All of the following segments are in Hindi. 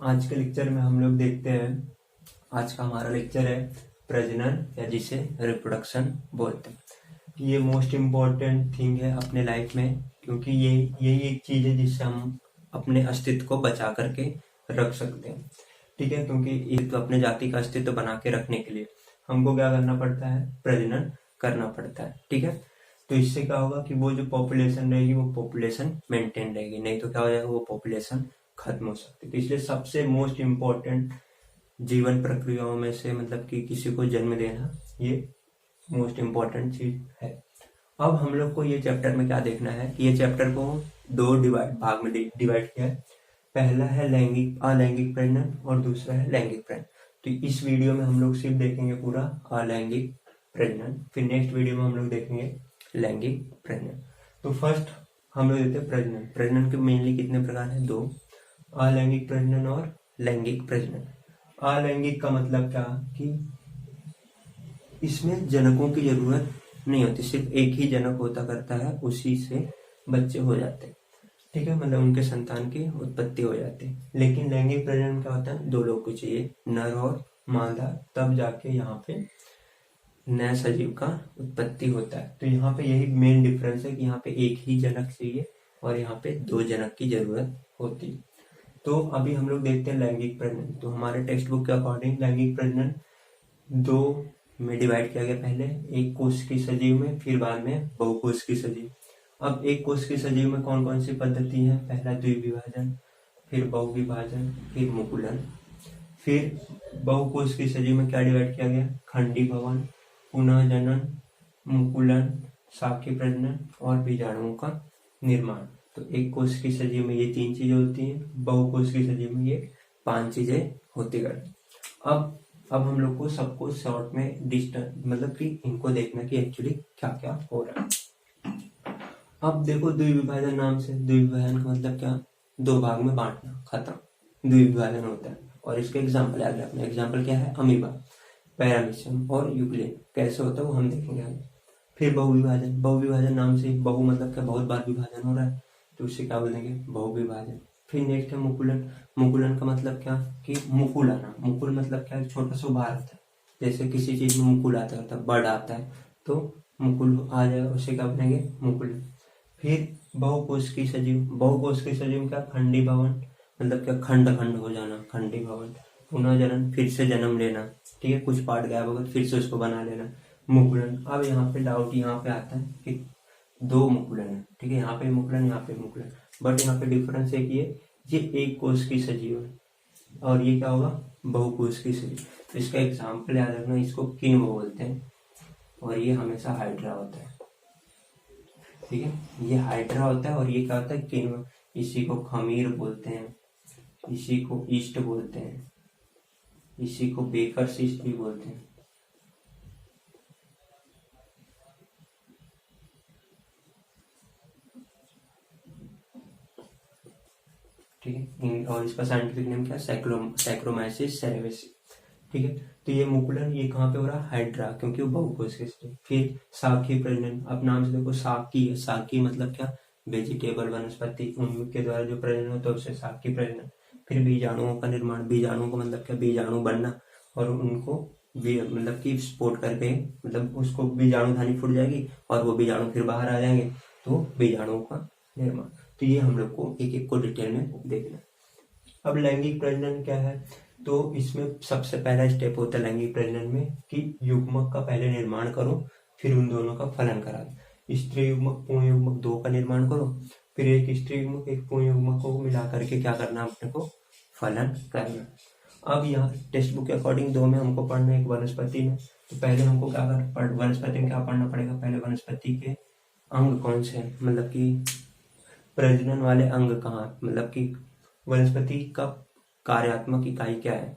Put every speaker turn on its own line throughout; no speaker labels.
आज के लेक्चर में हम लोग देखते हैं, आज का हमारा लेक्चर है प्रजनन या जिसे रिप्रोडक्शन बोलते हैं। ये मोस्ट इम्पोर्टेंट थिंग है अपने लाइफ में, क्योंकि यही एक चीज है जिससे हम अपने अस्तित्व को बचा करके रख सकते हैं। ठीक है, क्योंकि ये तो अपने जाति का अस्तित्व बना के रखने के लिए हमको क्या करना पड़ता है, प्रजनन करना पड़ता है। ठीक है, तो इससे क्या होगा कि वो जो पॉपुलेशन रहेगी वो पॉपुलेशन मेंटेन रहेगी, नहीं तो क्या हो जाएगा, वो पॉपुलेशन खत्म हो सकती है। तो इसलिए सबसे मोस्ट इम्पोर्टेंट जीवन प्रक्रियाओं में से मतलब कि किसी को जन्म देना, ये मोस्ट इम्पोर्टेंट चीज है। अब हम लोग को ये चैप्टर में क्या देखना है कि ये चैप्टर को दो भाग में डिवाइड किया है। पहला है अलैंगिक प्रजनन और दूसरा है लैंगिक प्रजनन। तो इस वीडियो में हम लोग सिर्फ देखेंगे पूरा अलैंगिक प्रजनन, फिर नेक्स्ट वीडियो में हम लोग देखेंगे लैंगिक प्रजनन। तो फर्स्ट हम लोग देते हैं प्रजनन। प्रजनन के मेनली कितने प्रकार है, दो, अलैंगिक प्रजनन और लैंगिक प्रजनन। अलैंगिक का मतलब क्या कि इसमें जनकों की जरूरत नहीं होती, सिर्फ एक ही जनक होता करता है, उसी से बच्चे हो जाते हैं। ठीक है, मतलब उनके संतान की उत्पत्ति हो जाती है। लेकिन लैंगिक प्रजनन क्या होता है, दो लोग को चाहिए, नर और मादा, तब जाके यहाँ पे नए सजीव का उत्पत्ति होता है। तो यहाँ पे यही मेन डिफरेंस है कि यहाँ पे एक ही जनक चाहिए और यहाँ पे दो जनक की जरूरत होती है। तो अभी हम लोग देखते हैं लैंगिक प्रजनन। तो हमारे टेक्स्ट बुक के अकॉर्डिंग लैंगिक प्रजनन दो में डिवाइड किया गया, पहले एक कोष की सजीव में, फिर बाद में बहुकोष की सजीव। अब एक कोष की सजीव में कौन कौन सी पद्धति है, पहला द्विविभाजन, फिर बहुविभाजन, फिर मुकुलन। फिर बहुकोष की सजीव में क्या डिवाइड किया गया, खंडी भवन, पुनः जनन, मुकुलन, शाखी प्रजनन और बीजाणुओं का निर्माण। तो एक कोष की सजीव में ये तीन चीजें होती हैं, बहुकोष की सजीव में ये पांच चीजें होती है। अब हम लोग को सबको शॉर्ट में मतलब कि इनको देखना कि एक्चुअली क्या क्या हो रहा है। अब देखो द्विविभाजन नाम से, द्विविभाजन का मतलब क्या, दो भाग में बांटना, खत्म, द्विविभाजन होता है। और इसके एग्जाम्पल याद रखना, एग्जाम्पल क्या है, अमीबा, पैरामीशियम और यूक्लिन, कैसे होता है वो हम देखेंगे आगे। फिर बहुविभाजन, बहुविभाजन नाम से, बहु मतलब क्या, बहुत बार विभाजन हो रहा है, तो उससे क्या बोलेंगे, बहुविभाजन। फिर नेक्स्ट है मुकुलन। मुकुलन का मतलब क्या कि मुकुल आना, मुकुल मतलब क्या, छोटा सा उभार आता है, जैसे किसी चीज में मुकुल आता है, बर्ड आता है तो मुकुल आ जाएगा, उसे क्या बनेंगे, मुकुल। फिर बहुकोष की सजीव, बहुकोष की सजीव क्या, खंडी भवन मतलब क्या, खंड खंड हो जाना, खंडी भवन। पुनः जनन, फिर से जन्म लेना, ठीक है, कुछ पार्ट गायब होगा फिर से उसको बना लेना, मुकुलन। अब यहाँ पे डाउट यहाँ पे आता है कि दो मुकुलन है, ठीक है, यहाँ पे मुकुलन, यहाँ पे मुकुलन, बट यहाँ पे डिफरेंस है कि ये एक कोष की सजीव है और ये क्या होगा, बहुकोष की सजीव। तो इसका एग्जाम्पल याद रखना, इसको किन्व बोलते हैं और ये हमेशा हाइड्रा होता है। ठीक है, ये हाइड्रा होता है और ये क्या होता है, किन्व। इसी को खमीर बोलते हैं, इसी को ईस्ट बोलते हैं, इसी को बेकर्स ईस्ट भी बोलते हैं। ठीक है, और इसका साइंटिफिक नेम क्या है, सैक्रोमाइसिस सेरेवेसी। ठीक है, तो ये मुकुलन ये कहाँ पे हो रहा है, हाइड्रा, क्योंकि वो बहुकोष के सजीव। फिर शाखी प्रजनन, अब नाम से देखो शाकी है, शाकी मतलब क्या, वेजिटेबल वनस्पति, उनके द्वारा जो प्रजनन होता है उसे शाकी प्रजनन। फिर बीजाणुओं का निर्माण, बीजाणु का मतलब क्या, बीजाणु बनना और उनको मतलब कि स्पोर्ट करके, मतलब उसको बीजाणु धानी फूट जाएगी और वो बीजाणु फिर बाहर आ जाएंगे, तो बीजाणुओं का निर्माण। तो ये हम लोग को एक एक को डिटेल में देखना। अब लैंगिक प्रजनन क्या है, तो इसमें सबसे पहला स्टेप होता है लैंगिक प्रजनन में कि युग्मक का पहले निर्माण करो, फिर उन दोनों का फलन करा दो। स्त्री युग्मक पुंय युग्मक दो का निर्माण करो, फिर एक स्त्री युग्मक एक पुंय युग्मक को मिला करके क्या करना, अपने को फलन करना। अब यहाँ टेक्स्ट बुक के अकॉर्डिंग दो में हमको पढ़ना है, एक वनस्पति में। तो पहले हमको क्या वनस्पति में क्या पढ़ना पड़ेगा, पहले वनस्पति के अंग कौन से हैं, मतलब कि प्रजनन वाले अंग कहाँ, मतलब कि वनस्पति का कार्यात्मक इकाई क्या है,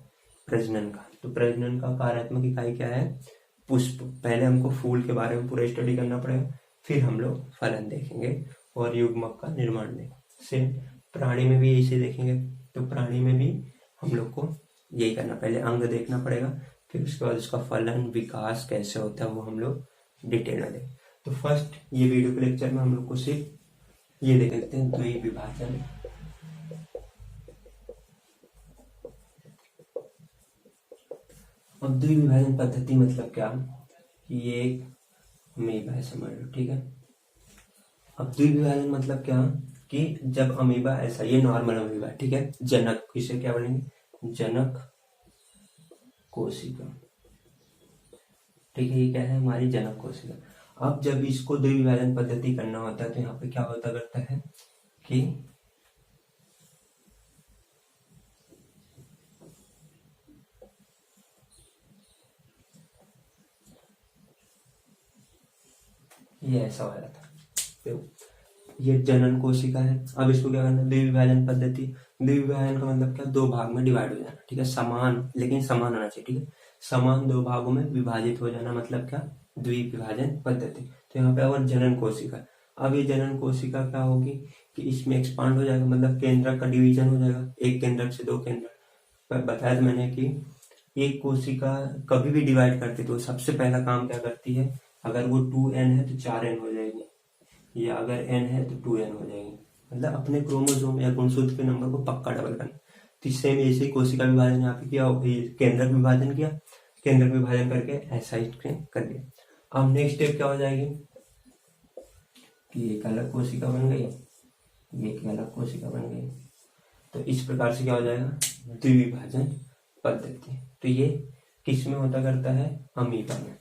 प्रजनन का। तो प्रजनन का कार्यात्मक इकाई क्या है, पुष्प। पहले हमको फूल के बारे में पूरा स्टडी करना पड़ेगा, फिर हम लोग फलन देखेंगे और युग्मक का निर्माण देखेंगे। सेम प्राणी में भी इसे देखेंगे, तो प्राणी में भी हम लोग को यही करना, पहले अंग देखना पड़ेगा, फिर उसके बाद उसका फलन विकास कैसे होता है वो हम लोग डिटेल में देखें। तो फर्स्ट ये वीडियो के लेक्चर में हम लोग को सिर्फ ये देख लेते हैं, द्विविभाजन। अब द्विविभाजन पद्धति मतलब क्या, कि ये एक अमीबा है समझ लो, ठीक है। अब द्विविभाजन मतलब क्या, कि जब अमीबा ऐसा, ये नॉर्मल अमीबा, ठीक है, जनक, इसे क्या बोलेंगे, जनक कोशिका, ठीक है, ये क्या है, हमारी जनक कोशिका। अब जब इसको द्विविभाजन पद्धति करना होता है तो यहाँ पे क्या होता करता है कि ये ऐसा वाला था, तो ये जनन कोशिका है। अब इसको क्या करना है, द्विविभाजन पद्धति। द्विविभाजन का मतलब क्या, दो भाग में डिवाइड हो जाना, ठीक है, समान, लेकिन समान होना चाहिए, ठीक है, समान दो भागों में विभाजित हो जाना, मतलब क्या, द्विविभाजन पद्धति। तो यहाँ पे और जनन कोशिका। अब ये जनन कोशिका क्या होगी, कि इसमें एक्सपांड हो जाएगा, मतलब केंद्रक का डिवीजन हो जाएगा, एक केंद्रक से दो केंद्रक। बताया था मैंने कि एक कोशिका कभी भी डिवाइड करती तो सबसे पहला काम क्या करती है, अगर वो 2n है तो 4n हो जाएगी, या अगर n है तो 2n हो जाएगी, मतलब अपने क्रोमोसोम या गुणसूत्र के नंबर को पक्का डबल करना। तो सेम ऐसे कोशिका विभाजन यहाँ पे किया, केंद्रक विभाजन किया, केंद्रक विभाजन करके ऐसा ही कर दिया। अब नेक्स्ट स्टेप क्या हो जाएगी, कि एक अलग कोशिका बन गई, ये एक अलग कोशिका बन गई। तो इस प्रकार से क्या हो जाएगा, द्विविभाजन पद्धति। तो ये किस में होता करता है, अमीबा में।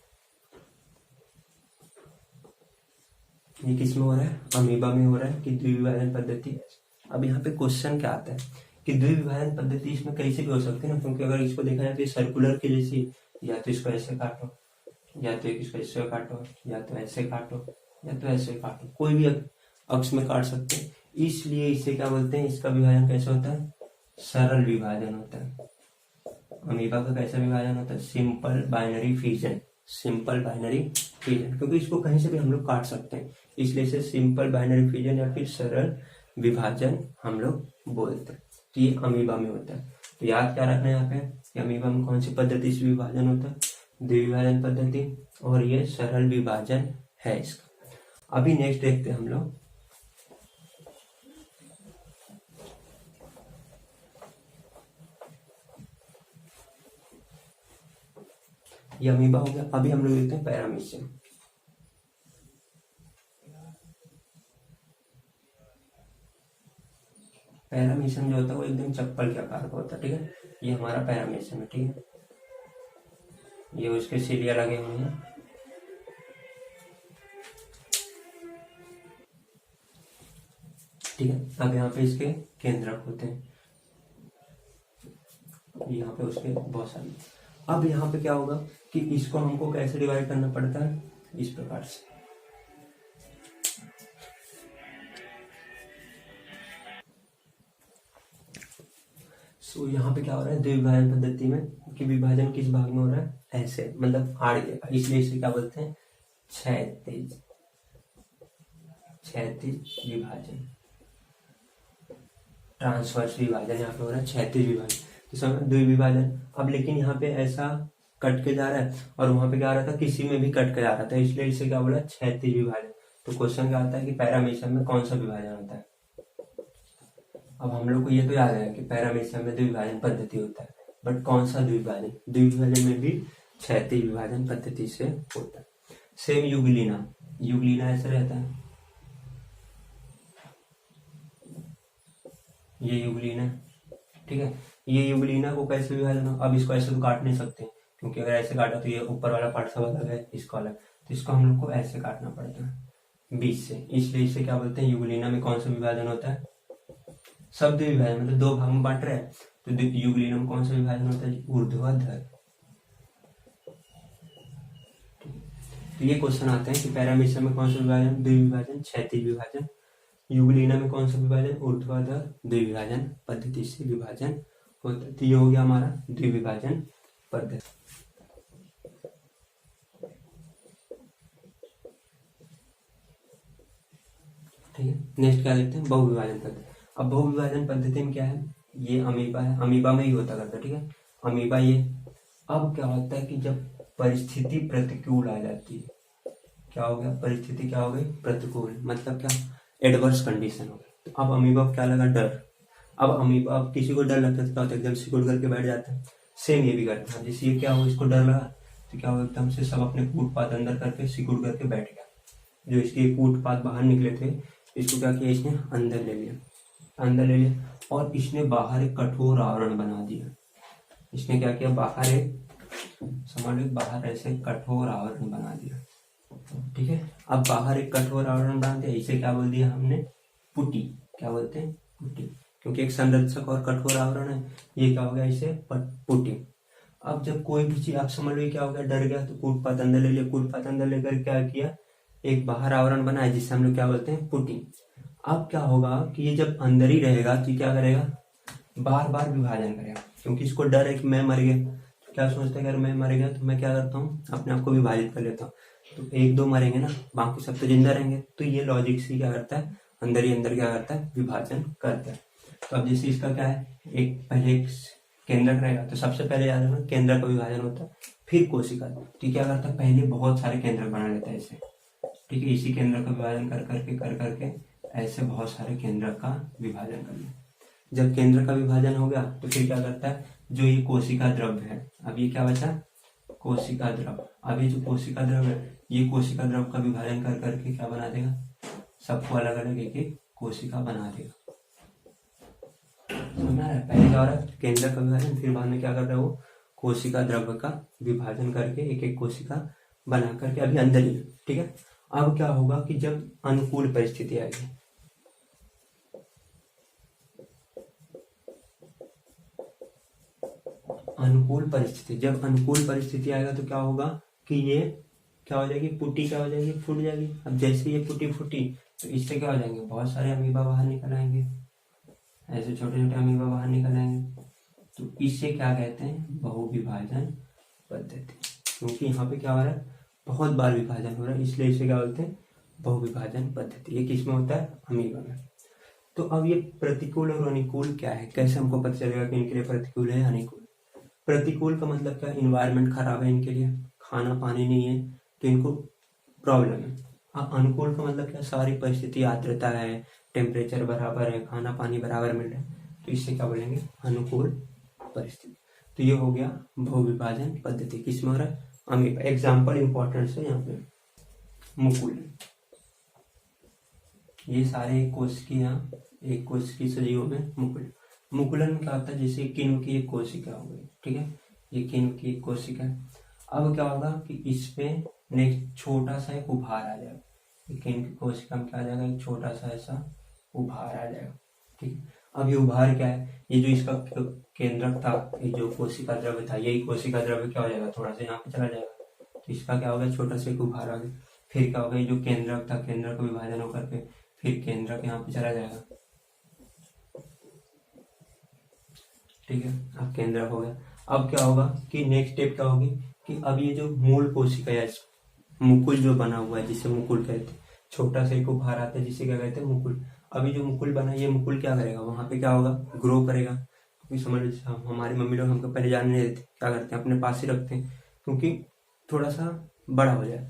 ये किस में हो रहा है, अमीबा में हो रहा है, कि द्विविभाजन पद्धति। अब यहाँ पे क्वेश्चन क्या आता है, कि द्विविभाजन पद्धति इसमें कैसे भी हो सकती है ना, क्योंकि अगर इसको देखा जाए तो सर्कुलर के जैसी, या तो इसको ऐसे काटो, या तो इसको ऐसे काटो, या तो ऐसे काटो, या तो ऐसे काटो, कोई भी अक्ष में काट सकते हैं। इसलिए इसे क्या बोलते हैं, इसका विभाजन कैसे होता है, सरल विभाजन होता है। अमीबा का कैसा विभाजन होता है, simple binary fission, simple binary fission, क्योंकि इसको कहीं से भी हम लोग काट सकते हैं, इसलिए इसे सिंपल बाइनरी फिजन या फिर सरल विभाजन हम लोग बोलते हैं। तो ये अमीबा में होता है। तो याद क्या रखना है यहाँ पे, कि अमीबा में कौन सी पद्धति से विभाजन होता है, द्विविभाजन पद्धति, और ये सरल विभाजन है इसका। अभी नेक्स्ट देखते हैं हम लोग, ये अमीबा हो गया। अभी हम लोग देखते हैं पैरामीशियम। पैरामीशियम जो होता है वो एकदम चप्पल के आकार का होता है, ठीक है, ये हमारा पैरामीशियम है, ठीक है, ये उसके सिलिया लगे हुए हैं, ठीक है। अब यहाँ पे इसके केंद्रक होते हैं, यहाँ पे उसके बहुत सारे। अब यहाँ पे क्या होगा, कि इसको हमको कैसे डिवाइड करना पड़ता है, इस प्रकार से। सो यहाँ पे क्या हो रहा है, द्विविभाजन पद्धति में, कि विभाजन किस भाग में हो रहा है, ऐसे, मतलब आड़े का, इसलिए इसे क्या बोलते हैं, क्षैतिज, क्षैतिज विभाजन, ट्रांसवर्स विभाजन यहाँ पे हो रहा है, क्षैतिज विभाजन, तो समझ द्विविभाजन। अब लेकिन यहाँ पे ऐसा कट के जा रहा है, और वहां पे क्या आ रहा था, किसी में भी कट के जा रहा था, इसलिए इसे क्या बोला, क्षैतिज विभाजन। तो क्वेश्चन क्या आता है, कि पैरामीशियम में कौन सा विभाजन होता है। अब हम लोग को ये तो याद है कि पैरामीशियम में द्विविभाजन पद्धति होता है, बट कौन सा द्विविभाजन, द्विविभाजन में भी क्षैतिज विभाजन पद्धति से होता है। सेम यूग्लिना, यूग्लिना ऐसा रहता है, ये यूग्लिना, ठीक है, ये यूग्लिना को कैसे विभाजन, अब इसको ऐसे तो काट नहीं सकते, क्योंकि अगर ऐसे काटा तो ये ऊपर वाला पार्ट सब अलग है, इसको अलग, तो इसको हम लोग को ऐसे काटना पड़ता है बीच से, इसलिए इसे क्या बोलते हैं, यूग्लिना में कौन सा विभाजन होता है, शब्द विभाजन, मतलब दो भाग में बांट रहे हैं, तो यूग्लिना में कौन सा विभाजन होता है, ऊर्ध्वाधर। तो ये क्वेश्चन आते हैं कि पैरामीशियम में कौन सा विभाजन, द्विविभाजन, क्षैतिज विभाजन, यूग्लिना में कौन सा विभाजन, ऊर्ध्वाधर द्विविभाजन पद्धति से विभाजन होता है। तो ये हो गया हमारा द्विविभाजन पद्धति। ठीक है, नेक्स्ट क्या देखते हैं, बहुविभाजन पद्धति। अब बहुविभाजन पद्धति में क्या है, ये अमीबा है, अमीबा में ही होता करता है, ठीक है, अमीबा ये। अब क्या होता है कि जब परिस्थिति प्रतिकूल आ जाती है, क्या हो गया, परिस्थिति क्या हो गई, प्रतिकूल, मतलब क्या, एडवर्स कंडीशन हो गई। तो अब अमीबा को क्या लगा, डर। अब अमीबा, अब किसी को डर लगता है तो क्या होता है, एकदम सिकुड़ करके बैठ जाता है, सेम ये भी करता है। जैसे ये क्या हुआ, इसको डर लगा तो क्या हुआ, एकदम से सब अपने कूट पात अंदर करके सिकुड़ करके बैठ गया। जो इसके कूट पात बाहर निकले थे, इसको क्या किया, इसने अंदर ले लिया, अंदर ले लिया, और इसने बाहर एक कठोर आवरण बना दिया। इसने क्या किया, बाहर एक, समझ लो, बाहर ऐसे कठोर आवरण बना दिया। ठीक है, अब बाहर एक कठोर आवरण बना दिया, इसे क्या बोल दिया हमने, पुटी। क्या बोलते हैं, पुटी, क्योंकि एक संरक्षक और कठोर आवरण है, ये क्या हो गया, इसे पुटी। अब जब कोई भी चीज, आप समझ लो क्या हो गया, डर गया तो कूट पात अंदर ले लिया, कूट पात अंदर लेकर क्या किया, एक बाहर आवरण बनाया जिससे हम लोग क्या बोलते हैं, पुटी। अब क्या होगा कि ये जब अंदर ही रहेगा तो क्या करेगा, बार बार विभाजन करेगा, क्योंकि इसको डर है कि मैं मर गया। तो क्या सोचता है, अगर मैं मर गया तो मैं क्या करता हूँ, अपने आप को विभाजित कर लेता हूँ, तो एक दो मरेंगे ना, बाकी सब तो जिंदा रहेंगे। तो ये लॉजिक से क्या करता है, अंदर ही अंदर क्या करता है, विभाजन करता है। तो अब जैसे इसका क्या है, एक पहले एक केंद्रक रहेगा, तो सबसे पहले याद रखना केंद्रक का विभाजन होता है, फिर कोशिका। तो क्या करता है, पहले बहुत सारे केंद्रक बना लेता है इसे। ठीक है, इसी केंद्र का विभाजन कर करके ऐसे बहुत सारे केंद्रक का विभाजन कर लिया। जब केंद्र का विभाजन हो गया तो फिर क्या करता है, जो ये कोशिका द्रव्य है, अब ये क्या बचा, कोशिका द्रव। अब ये जो कोशिका द्रव है, ये कोशिका द्रव का विभाजन कर करके क्या बना देगा, सबको अलग अलग एक एक कोशिका बना देगा। समझना है, पहले क्या हो रहा है, केंद्र का विभाजन, फिर बाद में क्या कर रहा है वो, कोशिका द्रव्य का विभाजन करके एक एक कोशिका बना करके अभी अंदर ही। ठीक है, अब क्या होगा कि जब अनुकूल परिस्थिति आएगी, अनुकूल परिस्थिति, जब अनुकूल परिस्थिति आएगा तो क्या होगा कि ये क्या हो जाएगी, पुटी क्या हो जाएगी, फूट जाएगी। अब जैसे ये पुटी फूटी तो इससे क्या हो जाएंगे, बहुत सारे अमीबा बाहर निकल आएंगे, ऐसे छोटे छोटे अमीबा बाहर निकल आएंगे। तो इससे क्या कहते हैं, बहुविभाजन पद्धति, क्योंकि यहाँ पे क्या हो रहा है, बहुत बार विभाजन हो रहा है, इसलिए इसे क्या बोलते हैं, बहुविभाजन पद्धति। ये किसमें होता है, अमीबा में। तो अब ये प्रतिकूल और अनुकूल क्या है, कैसे हमको पता चलेगा कि इनके लिए प्रतिकूल है अनुकूल। प्रतिकूल का मतलब क्या, इन्वायरमेंट खराब है इनके लिए, खाना पानी नहीं है तो इनको प्रॉब्लम है। अनुकूल का मतलब क्या, सारी परिस्थिति, आर्द्रता है, टेम्परेचर बराबर है, खाना पानी बराबर मिल रहा है, तो इससे क्या बोलेंगे, अनुकूल परिस्थिति। तो ये हो गया बहुविभाजन पद्धति, किसमें हो रहा है, अमीबा। एग्जाम्पल इंपॉर्टेंट है यहाँ पे, मुकुल, ये सारे कोशिका, एक कोशिकी सजीवों में मुकुल। मुकुलन में क्या होता है, जैसे किण्व की एक कोशिका हो गई, ठीक है, ये किण्व की एक कोशिका है। अब क्या होगा कि इसपे नेक्स्ट छोटा सा एक उभार आ जाएगा, किण्व की कोशिका में क्या आ जाएगा, एक छोटा सा ऐसा उभार आ जाएगा। ठीक है, अब ये उभार क्या है, ये जो इसका केंद्रक था, ये जो कोशिका द्रव्य था, यही कोशिका द्रव्य क्या हो जाएगा, थोड़ा सा यहाँ पे चला जाएगा, तो इसका क्या होगा, छोटा सा एक उभार आ गया। फिर क्या होगा, ये जो केंद्रक था, केंद्रक का विभाजन होकर के फिर केंद्रक यहाँ पे चला जाएगा। ठीक है, अब केंद्रक हो गया। अब क्या होगा कि नेक्स्ट स्टेप क्या होगी कि अब ये जो मूल कोशिका है, मुकुल जो बना हुआ है, जिसे मुकुल कहते हैं, छोटा सा एक उभार आता है जिसे क्या कहते हैं, मुकुल। अभी जो मुकुल बना है, ये मुकुल क्या करेगा, वहां पे क्या होगा, ग्रो करेगा। क्योंकि समझ लीजिए हमारी मम्मी लोग हमको पहले जानने नहीं देते, क्या करते हैं, अपने पास ही रखते हैं, क्योंकि थोड़ा सा बड़ा हो जाए।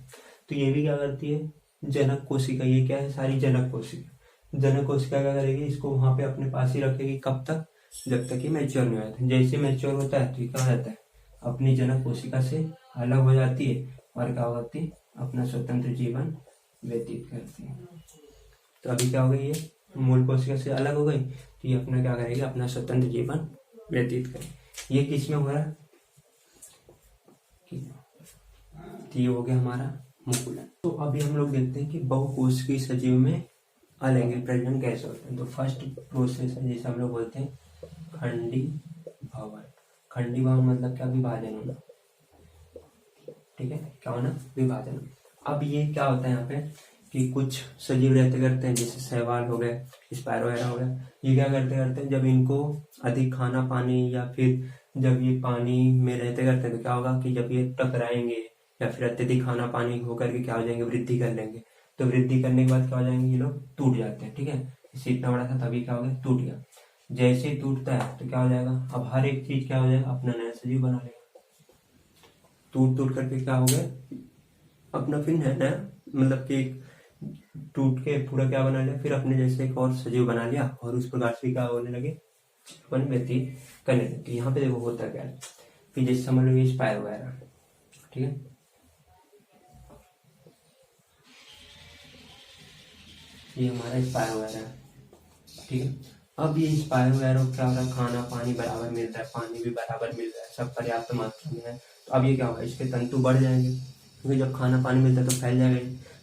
तो ये भी क्या करती है, जनक कोशिका, ये क्या है, सारी जनक कोशिका। जनक कोशिका क्या करेगी, इसको वहां पे अपने पास ही रखेगी, कब तक, जब तक ये मैच्योर नहीं होता है। जैसे मैच्योर होता है तो ये क्या हो जाता है, अपनी जनक कोशिका से अलग हो जाती है और क्या होती है, अपना स्वतंत्र जीवन व्यतीत करती है। तो अभी क्या हो गई, ये मूल कोशिका से अलग हो गई, तो ये अपना क्या करेगी, अपना स्वतंत्र जीवन व्यतीत करेगी। ये किस में हो रहा है, तो ये हो गया हमारा मुकुलन। तो अभी हम लोग देखते हैं कि बहुकोशिकीय सजीव में अलैंगिक प्रजनन कैसे होता है। तो फर्स्ट प्रोसेस है, जैसे हम लोग बोलते हैं खंडी भवन। खंडी भवन मतलब क्या, विभाजन होना। ठीक है, क्या होना, विभाजन। अब ये क्या होता है यहाँ पे कि कुछ सजीव रहते करते हैं, जैसे शैवाल हो गए, स्पायरो वगैरह हो गया, ये क्या करते करते हैं, जब इनको अधिक खाना पानी या फिर जब ये पानी में रहते करते हैं तो क्या होगा कि जब ये टकराएंगे या फिर अत्यधिक खाना पानी होकर के क्या हो जाएंगे, वृद्धि कर लेंगे। तो वृद्धि करने के बाद क्या हो जाएंगे, ये लोग टूट जाते हैं। ठीक है, इससे इतना बड़ा था तभी क्या हो गया, टूट गया। जैसे ही टूटता है तो क्या हो जाएगा, अब हर एक चीज क्या हो जाएगा, अपना नया सजीव बना लेगा। टूट टूट करके क्या हो गया, अपना फिर नया मतलब कि टूट के पूरा क्या बना लिया, फिर अपने जैसे एक और सजीव बना लिया, और उस प्रकार से क्या होने लगे, अपन व्यतीत करने लगे। यहाँ पे देखो होता क्या है, फिर जैसे समझ लो ये स्पायर वगैरह, ठीक है। ये हमारा स्पायर वगैरह है, ठीक है। अब ये स्पायर वगैरह क्या हो रहा है, खाना पानी बराबर मिल रहा है, पानी भी बराबर मिल रहा है, सब पर्याप्त मात्रा में है। तो अब ये क्या होगा, इसके तंतु बढ़ जाएंगे, क्योंकि जब खाना पानी मिलता है तो फैल जाएगा।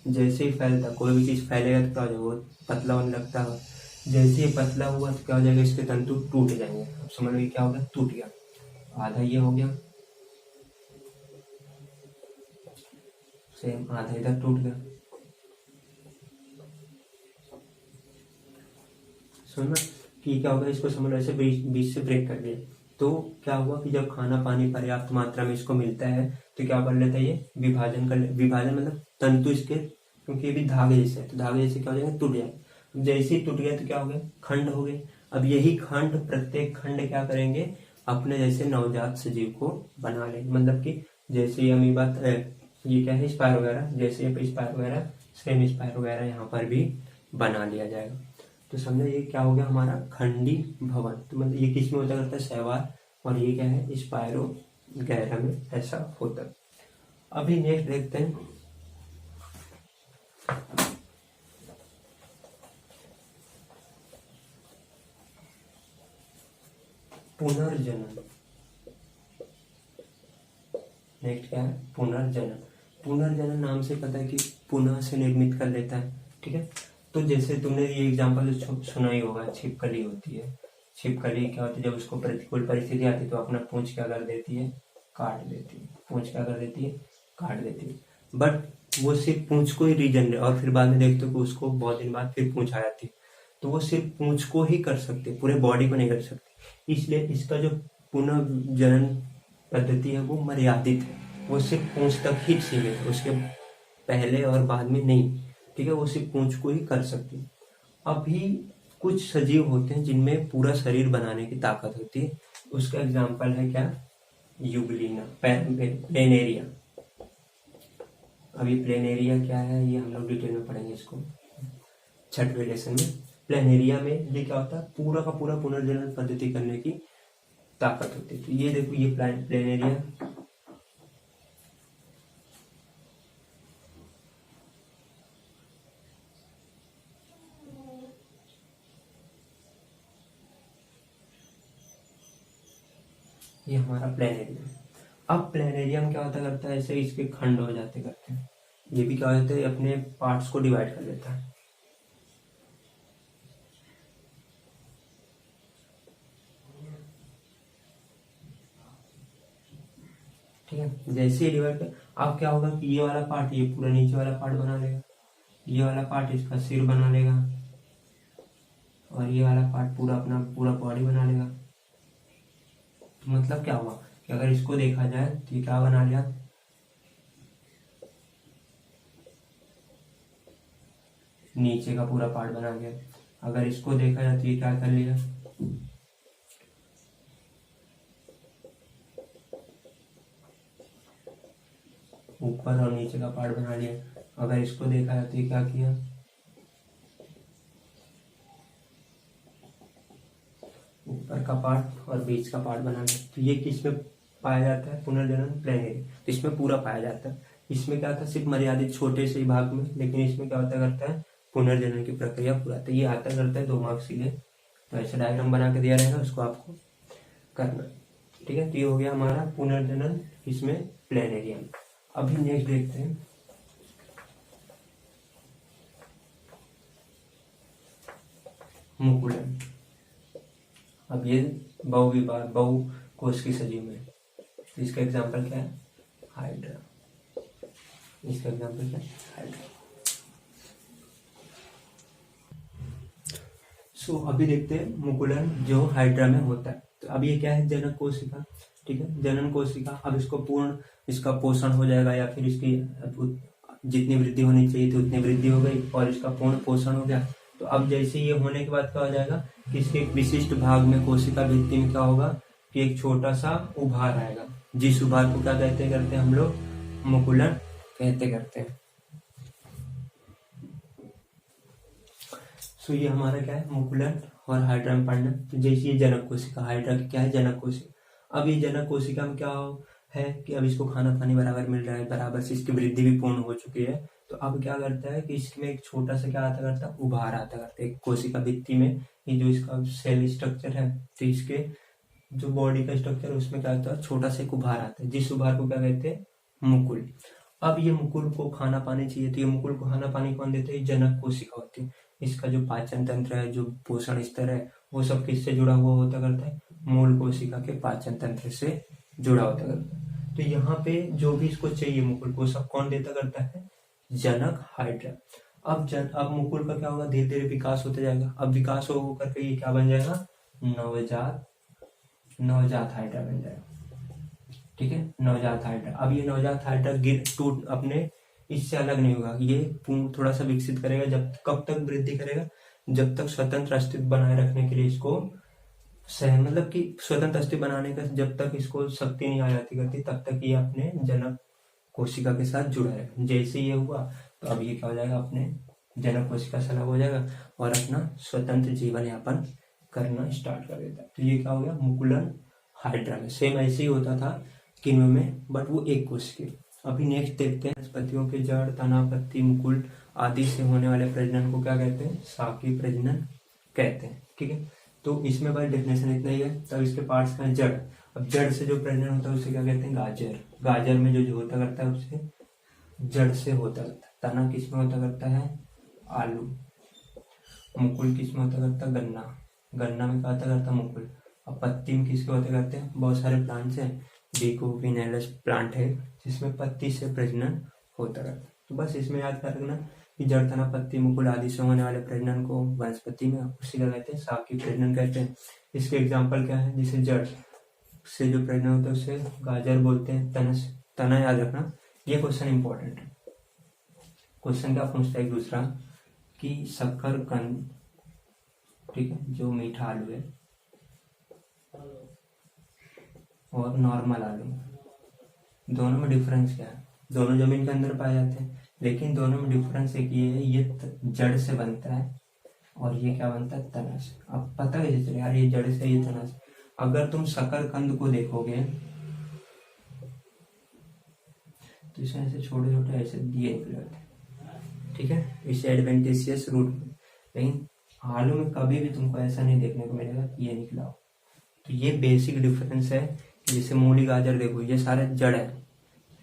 जैसे ही फैलता, कोई भी चीज़ फैलेगा तो क्या हो जाएगा, वो पतला होने लगता है। जैसे ही पतला हुआ तो क्या हो जाएगा, इसके तंतु टूट जाएंगे। अब समझ लो क्या हो गया, टूट गया, आधा ये हो गया, सेम आधा इधर टूट गया। सुनना कि क्या होगा, इसको समझ लो ऐसे बीच से ब्रेक कर दिया, तो क्या हुआ कि जब खाना पानी पर्याप्त मात्रा में इसको मिलता है तो क्या कर लेता है, ये विभाजन मतलब तंतु इसके, क्योंकि ये भी धागे जैसे है, तो धागे जैसे क्या हो जाएगा, टूट जाएगा। जैसे ही टूट गया तो क्या हो गया, खंड हो गए। अब यही खंड, प्रत्येक खंड क्या करेंगे, अपने जैसे नवजात सजीव को बना लेंगे। मतलब कि जैसे ये अमीबा, ये क्या है, स्पायर वगैरह, जैसे स्पायर वगैरह, सेम स्पायर वगैरह यहाँ पर भी बना लिया जाएगा। तो समझो ये क्या हो गया हमारा, खंडी भवन। तो मतलब ये किस में होता करता है, शैवाल, और ये क्या है, स्पायरो गैरा में ऐसा होता है। अभी नेक्स्ट देखते हैं, पुनर्जनन। नेक्स्ट क्या है, पुनर्जनन। पुनर्जनन नाम से पता है कि पुनः से निर्मित कर लेता है, ठीक है। तो जैसे तुमने ये एग्जांपल सुना ही होगा, छिपकली होती है। छिपकली क्या होती है, जब उसको प्रतिकूल परिस्थिति आती है तो अपना पूंछ क्या कर देती है, काट देती है। पूंछ क्या कर देती है, काट देती है। बट वो सिर्फ पूंछ को ही रीजन, और फिर बाद में देखते हो कि उसको बहुत दिन बाद फिर पूंछ आ जाती है। तो वो सिर्फ पूंछ को ही कर सकते, पूरे बॉडी को नहीं कर सकते। इसलिए इसका जो पुनर्जनन पद्धति है वो मर्यादित है, वो सिर्फ पूंछ तक ही सीमित है, उसके पहले और बाद में नहीं, ठीक है। वो सिर्फ पूंछ को ही कर सकती है। अभी कुछ सजीव होते हैं जिनमें पूरा शरीर बनाने की ताकत होती है, उसका एग्जाम्पल है क्या, यूग्लिना, प्लेनेरिया। अभी प्लेनेरिया क्या है ये हम लोग डिटेल में पढ़ेंगे इसको छठवें लेसन में। प्लेनेरिया में ये क्या होता है, पूरा का पूरा पुनर्जनन पद्धति करने की ताकत होती है। तो ये देखो, ये प्लेनेरिया, ये हमारा प्लेनेरियम। अब प्लेनेरियम क्या होता करता है, ऐसे इसके खंड हो जाते करते हैं। ये भी क्या होता है, अपने पार्ट्स को डिवाइड कर लेता है, ठीक है। जैसे ही डिवाइड कर, अब क्या होगा कि ये वाला पार्ट ये पूरा नीचे वाला पार्ट बना लेगा, ये वाला पार्ट इसका सिर बना लेगा, और ये वाला पार्ट पूरा अपना पूरा बॉडी बना लेगा। तो मतलब क्या हुआ कि अगर इसको देखा जाए तो ये क्या बना लिया, नीचे का पूरा पार्ट बना गया। अगर इसको देखा जाए तो ये क्या कर लिया, ऊपर और नीचे का पार्ट बना लिया। अगर इसको देखा जाए तो ये क्या किया, ऊपर का पार्ट और बीच का पार्ट बना लिया। तो ये किस में पाया जाता है, पुनर्जनन प्लेनेरी। तो इसमें पूरा पाया जाता है। इसमें क्या था, सिर्फ मर्यादित छोटे से भाग में, लेकिन इसमें क्या होता करता है, पुनर्जनन की प्रक्रिया पूरा। तो ये आता करता है 2 मार्क्स के लिए। तो ऐसा डायग्राम बना के दिया रहेगा, उसको आपको करना, ठीक है। तो ये हो गया हमारा पुनर्जनन इसमें प्लेनेरियम। अभी नेक्स्ट देखते हैं, मुकुलन। अब ये बहु कोश की सजीव में, तो इसका एग्जाम्पल क्या है, हाइड्रा। इसका एग्जाम्पल क्या है, हाइड्रा। सो अभी देखते हैं मुकुलन जो हाइड्रा में होता है। तो अब ये क्या है, जनक कोशिका, ठीक है, जनन कोशिका। अब इसको पूर्ण इसका पोषण हो जाएगा, या फिर इसकी जितनी वृद्धि होनी चाहिए थी उतनी वृद्धि हो गई, और इसका पूर्ण पोषण हो गया। तो अब जैसे ये होने के बाद क्या हो जाएगा कि इसके एक विशिष्ट भाग में, कोशिका भित्ति में क्या होगा कि एक छोटा सा उभार आएगा, जिस उभार को क्या कहते करते हैं हम लोग, मुकुलन कहते करते हैं। सो ये हमारा क्या है, मुकुलन और हाइड्रा में पढ़ना। तो जैसे ये जनक कोशिका, हाइड्रा की क्या है, जनक कोशिका। अब ये जनक कोशिका में क्या है कि अब इसको खाना पानी बराबर मिल रहा है, बराबर से इसकी वृद्धि भी पूर्ण हो चुकी है। तो अब क्या करता है कि इसमें एक छोटा सा क्या आता करता है, उभार आता करता है एक कोशिका भित्ति में। ये जो इसका सेल स्ट्रक्चर है, तो इसके जो बॉडी का स्ट्रक्चर है उसमें क्या होता है, छोटा सा एक उभार आता है, जिस उभार को क्या कहते हैं, मुकुल। अब ये मुकुल को खाना पानी चाहिए, तो ये मुकुल को खाना पानी कौन देते हैं, जनक कोशिका होती है। इसका जो पाचन तंत्र है, जो पोषण स्तर है, वो सब किससे जुड़ा हुआ होता करता है, मूल कोशिका के पाचन तंत्र से जुड़ा होता करता है। तो यहाँ पे जो भी इसको चाहिए मुकुल को, सब कौन देता करता है, जनक हाइड्रा। अब मुकुल का क्या होगा, धीरे धीरे विकास होता जाएगा। अब विकास हो करके ये क्या बन जाएगा, नवजात हाइड्रा बन जाएगा। ठीक है, नवजात हाइड्रा। अब ये नवजात हाइड्रा टूट अपने इससे अलग नहीं होगा, ये पूर्ण थोड़ा सा विकसित करेगा। जब कब तक वृद्धि करेगा, जब तक स्वतंत्र अस्तित्व बनाए रखने के लिए इसको मतलब कि स्वतंत्र अस्तित्व बनाने का जब तक इसको शक्ति नहीं आ जाती करती, तब तक ये अपने जनक कोशिका के साथ जुड़ा है। जैसे ये हुआ तो अब ये क्या हो जाएगा, अपने जनक कोशिका से अलग हो जाएगा और अपना स्वतंत्र जीवन यापन करना स्टार्ट कर देता है। तो ये क्या हो गया, मुकुलन हाइड्रा में। सेम ऐसे ही होता था किन्नू में, बट वो एक कोशिकीय। अभी नेक्स्ट देखते हैं, वनस्पतियों के जड़, तना, पत्ती, मुकुल आदि से होने वाले प्रजनन को क्या कहते हैं, शाकीय प्रजनन कहते हैं। ठीक है, तो इसमें बस डेफिनेशन इतना ही है। तब इसके पार्ट्स का जड़, अब जड़ से जो प्रजनन होता है उसे क्या कहते हैं, गाजर। गाजर में जो होता करता है उससे जड़ से होता करता है। तना किस में होता करता है, आलू। मुकुल किस में होता करता है, गन्ना। गन्ना में क्या होता करता है, मुकुल। अब पत्ती में किसके होते करते हैं, बहुत सारे प्लांट्स हैं, डिकोपिनेलस प्लांट है जिसमें पत्ती से प्रजनन होता रहता है। तो बस इसमें याद कर रखना कि जड़, तना, पत्ती, मुकुल आदि से होने वाले प्रजनन को वनस्पति में उसी का कहते हैं, शाकीय प्रजनन कहते हैं। इसके एग्जाम्पल क्या है, जिसे जड़ से जो प्रजनन होता है उसे गाजर बोलते हैं। तना याद रखना, ये क्वेश्चन इंपॉर्टेंट है। क्वेश्चन क्या पूछता है एक दूसरा कि शकरकंद, ठीक है, जो मीठा आलू है, और नॉर्मल आलू, दोनों में डिफरेंस क्या है। दोनों जमीन के अंदर पाए जाते हैं, लेकिन दोनों में डिफरेंस एक ये है, ये जड़ से बनता है और ये क्या बनता है, तना से। अब पता कैसे चले यार, ये जड़ से, ये तना से। अगर तुम शकरकंद को देखोगे तो इसमें ऐसे छोटे छोटे ऐसे दिए निकले होते हैं। ठीक है, इसे एडवेंटिशियस रूट। लेकिन आलू में कभी भी तुमको ऐसा नहीं देखने को मिलेगा कि ये निकला हो। तो ये बेसिक डिफरेंस है। जैसे मूली, गाजर देखो, ये सारे जड़ है।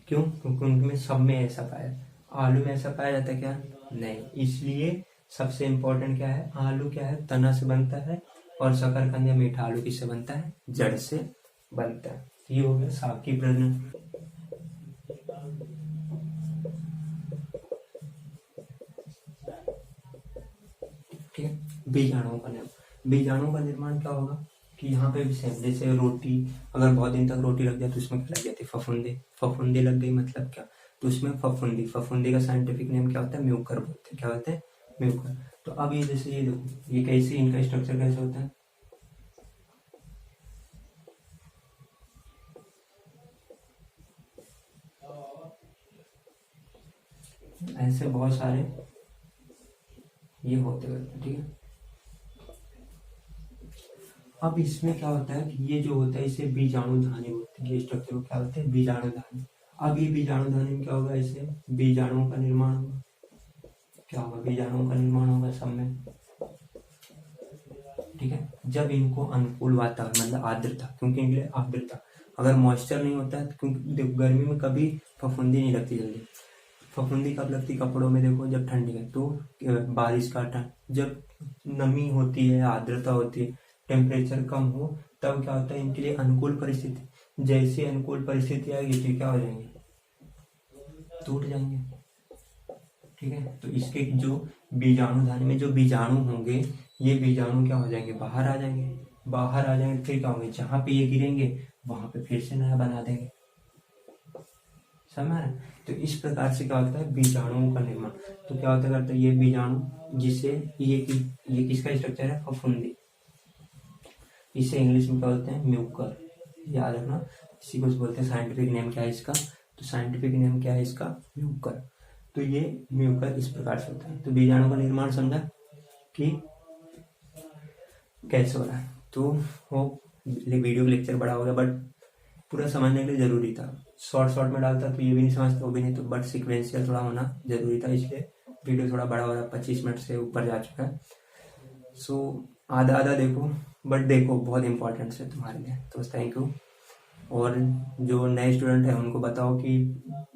क्यों, क्योंकि उनमें सब में ऐसा पाया। आलू में ऐसा पाया जाता है क्या, नहीं। इसलिए सबसे इम्पोर्टेंट क्या है, आलू क्या है, तना से बनता है, और शकरकंद या मीठा आलू किससे बनता है, जड़ से बनता है। ये हो गया शाकीय प्रजनन। ठीक है, बीजाणुओं का निर्माण। बीजाणुओं का निर्माण क्या होगा कि यहाँ पे भी सेम, जैसे रोटी, अगर बहुत दिन तक रोटी लग जाए तो उसमें क्या लग जाती है, फफूंदी। फफूंदी लग गई मतलब क्या, तो उसमें फफूंदी, फफूंदी का साइंटिफिक नेम क्या होता है, म्यूकर बोलते हैं। क्या होते हैं, म्यूकर। तो अब ये जैसे ये देखो, ये कैसे, इनका स्ट्रक्चर कैसे होता है, ऐसे बहुत सारे ये होते हैं। ठीक है, अब इसमें क्या होता है कि ये जो होता है इसे बीजाणुधानी बोलते हैं। ये स्ट्रक्चर को क्या बोलते हैं, बीजाणुधानी। अब ये बीजाणुधानी में क्या होगा, इसे बीजाणुओं का निर्माण होगा। क्या होगा, बीजाणुओं का निर्माण होगा सब में। ठीक है, जब इनको अनुकूल वातावरण, मतलब आर्द्रता, क्योंकि इनके लिए आर्द्रता, अगर मॉइस्चर नहीं होता है, क्योंकि देखो गर्मी में कभी फफूंदी नहीं लगती जल्दी। फफूंदी कब लगती कपड़ों में, देखो जब ठंडी है, तो बारिश का टाइम, जब नमी होती है, आर्द्रता होती है, टेम्परेचर कम हो, तब क्या होता है, इनके लिए अनुकूल परिस्थिति। जैसे अनुकूल परिस्थिति आएगी तो क्या हो जाएंगे, टूट जाएंगे। ठीक है, तो इसके जो बीजाणुधानी में जो बीजाणु होंगे, ये बीजाणु क्या हो जाएंगे, बाहर आ जाएंगे। बाहर आ जाएंगे फिर क्या होंगे, जहां पे ये गिरेंगे वहां पे फिर से नया बना देंगे। समझ। तो इस प्रकार से क्या होता है, बीजाणुओं का निर्माण। तो क्या होता करता है, ये बीजाणु, जिसे ये किसका स्ट्रक्चर है, फफूंदी। इसे इंग्लिश में क्या बोलते हैं, म्यूकर। याद रखना, इसी को बोलते हैं, साइंटिफिक नेम क्या है इसका, तो साइंटिफिक नेम क्या है इसका, म्यूकर। तो ये म्यूकर इस प्रकार से होता है। तो बीजाणु का निर्माण समझा कि कैसे हो रहा है। तो वो वीडियो लेक्चर बड़ा हो गया, बट पूरा समझने के लिए ज़रूरी था। शॉर्ट शॉर्ट में डालता तो ये भी नहीं समझता, वो भी नहीं, तो बट सिक्वेंशियल थोड़ा होना ज़रूरी था, इसलिए वीडियो थोड़ा बड़ा हो रहा है, 25 मिनट से ऊपर जा चुका है। सो आधा आधा देखो, बट देखो, बहुत इंपॉर्टेंट है तुम्हारे लिए। तो थैंक यू। और जो नए स्टूडेंट हैं उनको बताओ कि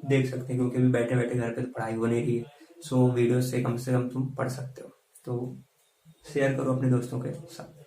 देख सकते हैं, क्योंकि अभी बैठे बैठे घर पे तो पढ़ाई हो नहीं रही है। सो वीडियो से कम तुम पढ़ सकते हो, तो शेयर करो अपने दोस्तों के साथ।